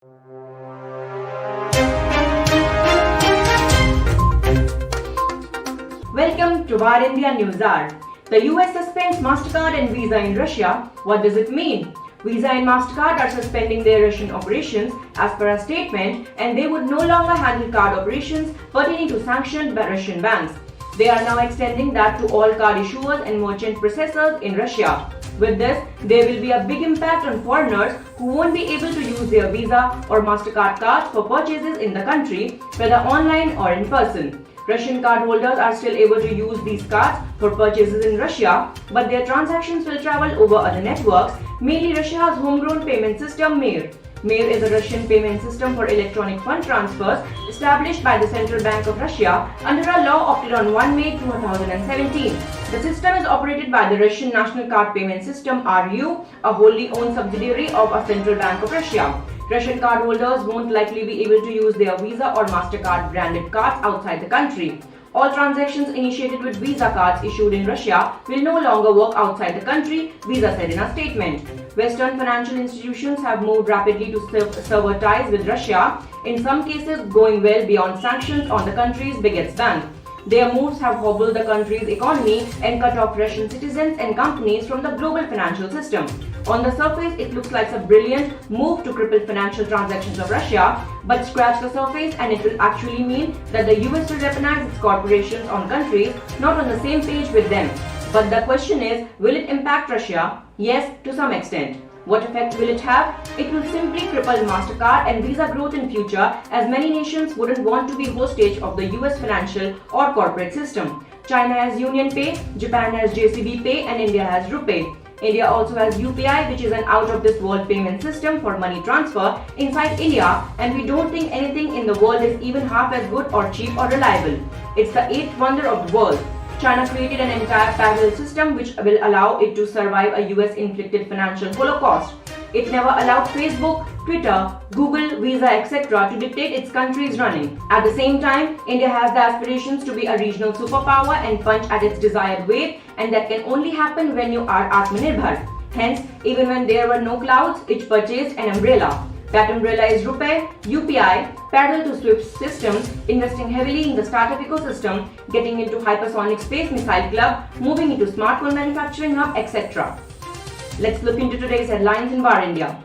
Welcome to VARINDIA News Hour. The US suspends Mastercard and Visa in Russia. What does it mean? Visa and Mastercard are suspending their Russian operations as per a statement, and they would no longer handle card operations pertaining to sanctioned Russian banks. They are now extending that to all card issuers and merchant processors in Russia. With this, there will be a big impact on foreigners who won't be able to use their Visa or Mastercard cards for purchases in the country, whether online or in person. Russian cardholders are still able to use these cards for purchases in Russia, but their transactions will travel over other networks, mainly Russia's homegrown payment system MIR. MIR is a Russian payment system for electronic fund transfers established by the Central Bank of Russia under a law opted on 1 May 2017. The system is operated by the Russian National Card Payment System RU, a wholly owned subsidiary of a Central Bank of Russia. Russian cardholders won't likely be able to use their Visa or Mastercard branded cards outside the country. All transactions initiated with Visa cards issued in Russia will no longer work outside the country, Visa said in a statement. Western financial institutions have moved rapidly to sever ties with Russia, in some cases going well beyond sanctions on the country's biggest bank. Their moves have hobbled the country's economy and cut off Russian citizens and companies from the global financial system. On the surface, it looks like a brilliant move to cripple financial transactions of Russia, but scratch the surface and it will actually mean that the US will weaponize its corporations on countries not on the same page with them. But the question is, will it impact Russia? Yes, to some extent. What effect will it have? It will simply cripple Mastercard and Visa growth in future, as many nations wouldn't want to be hostage of the US financial or corporate system. China has Union Pay, Japan has JCB Pay, and India has RuPay. India also has UPI, which is an out-of-this-world payment system for money transfer inside India, and we don't think anything in the world is even half as good or cheap or reliable. It's the eighth wonder of the world. China created an entire parallel system which will allow it to survive a US-inflicted financial holocaust. It never allowed Facebook, Twitter, Google, Visa, etc. to dictate its country's running. At the same time, India has the aspirations to be a regional superpower and punch at its desired weight, and that can only happen when you are Atmanirbhar. Hence, even when there were no clouds, it purchased an umbrella. That umbrella is RuPay, UPI, parallel to SWIFT systems, investing heavily in the startup ecosystem, getting into hypersonic space missile club, moving into smartphone manufacturing hub, etc. Let's look into today's headlines in VARINDIA.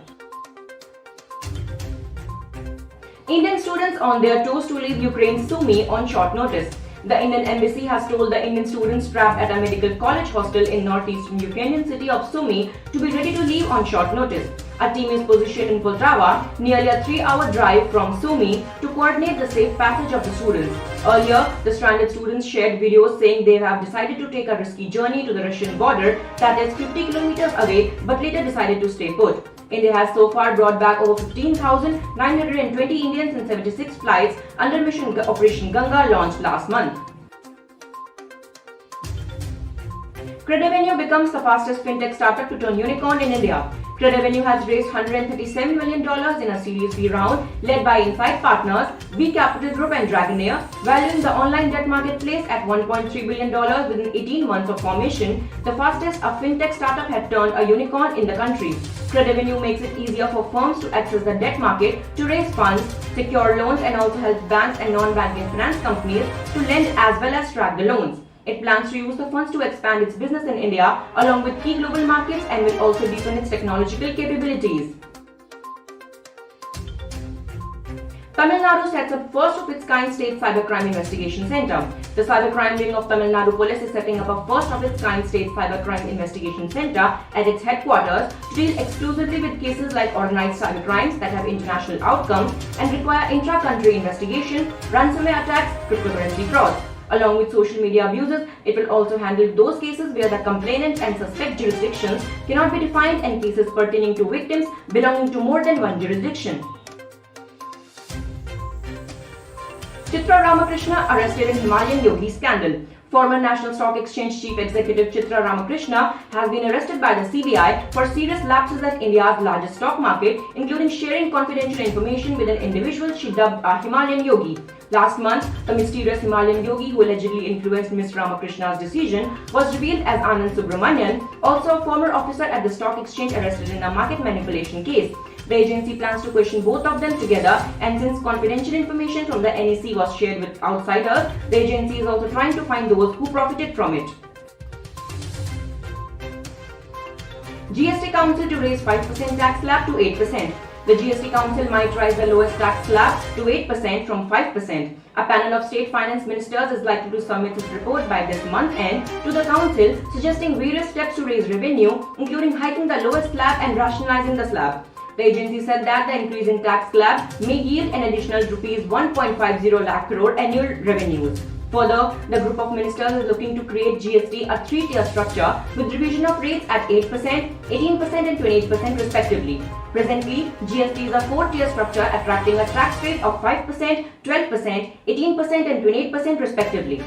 Indian students on their toes to leave Ukraine's Sumy on short notice. The Indian embassy has told the Indian students trapped at a medical college hostel in northeastern Ukrainian city of Sumy to be ready to leave on short notice. A team is positioned in Poltava, nearly a 3-hour drive from Sumy, to coordinate the safe passage of the students. Earlier, the stranded students shared videos saying they have decided to take a risky journey to the Russian border that is 50 kilometers away, but later decided to stay put. India has so far brought back over 15,920 Indians in 76 flights under mission Operation Ganga launched last month. CredAvenue becomes the fastest fintech startup to turn unicorn in India. CredAvenue has raised $137 million in a Series B round led by Insight Partners, B Capital Group and Dragonair, valuing the online debt marketplace at $1.3 billion within 18 months of formation, the fastest a fintech startup had turned a unicorn in the country. CredAvenue makes it easier for firms to access the debt market to raise funds, secure loans, and also helps banks and non-banking finance companies to lend as well as track the loans. It plans to use the funds to expand its business in India along with key global markets and will also deepen its technological capabilities. Tamil Nadu sets up first of its kind state cybercrime investigation center. The cybercrime wing of Tamil Nadu police is setting up a first of its kind state cybercrime investigation center at its headquarters to deal exclusively with cases like organized cybercrimes that have international outcomes and require intra-country investigation, ransomware attacks, cryptocurrency frauds. Along with social media abuses, it will also handle those cases where the complainant and suspect jurisdictions cannot be defined and cases pertaining to victims belonging to more than one jurisdiction. Chitra Ramakrishna arrested in Himalayan Yogi scandal. Former National Stock Exchange Chief Executive Chitra Ramakrishna has been arrested by the CBI for serious lapses at India's largest stock market, including sharing confidential information with an individual she dubbed a Himalayan Yogi. Last month, the mysterious Himalayan Yogi who allegedly influenced Ms. Ramakrishna's decision was revealed as Anand Subramanian, also a former officer at the stock exchange arrested in a market manipulation case. The agency plans to question both of them together, and since confidential information from the NEC was shared with outsiders, the agency is also trying to find those who profited from it. GST Council to raise 5% tax slab to 8%. The GST Council might raise the lowest tax slab to 8% from 5%. A panel of state finance ministers is likely to submit its report by this month end to the Council, suggesting various steps to raise revenue, including hiking the lowest slab and rationalizing the slab. The agency said that the increase in tax slab may yield an additional Rs 1.50 lakh crore annual revenues. Further, the group of ministers is looking to create GST a three-tier structure with revision of rates at 8%, 18% and 28% respectively. Presently, GST is a four-tier structure attracting a tax rate of 5%, 12%, 18% and 28% respectively.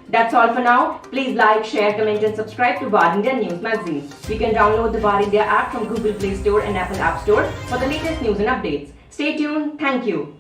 That's all for now. Please like, share, comment and subscribe to VARINDIA News magazine. You can download the VARINDIA app from Google Play Store and Apple App Store for the latest news and updates. Stay tuned. Thank you.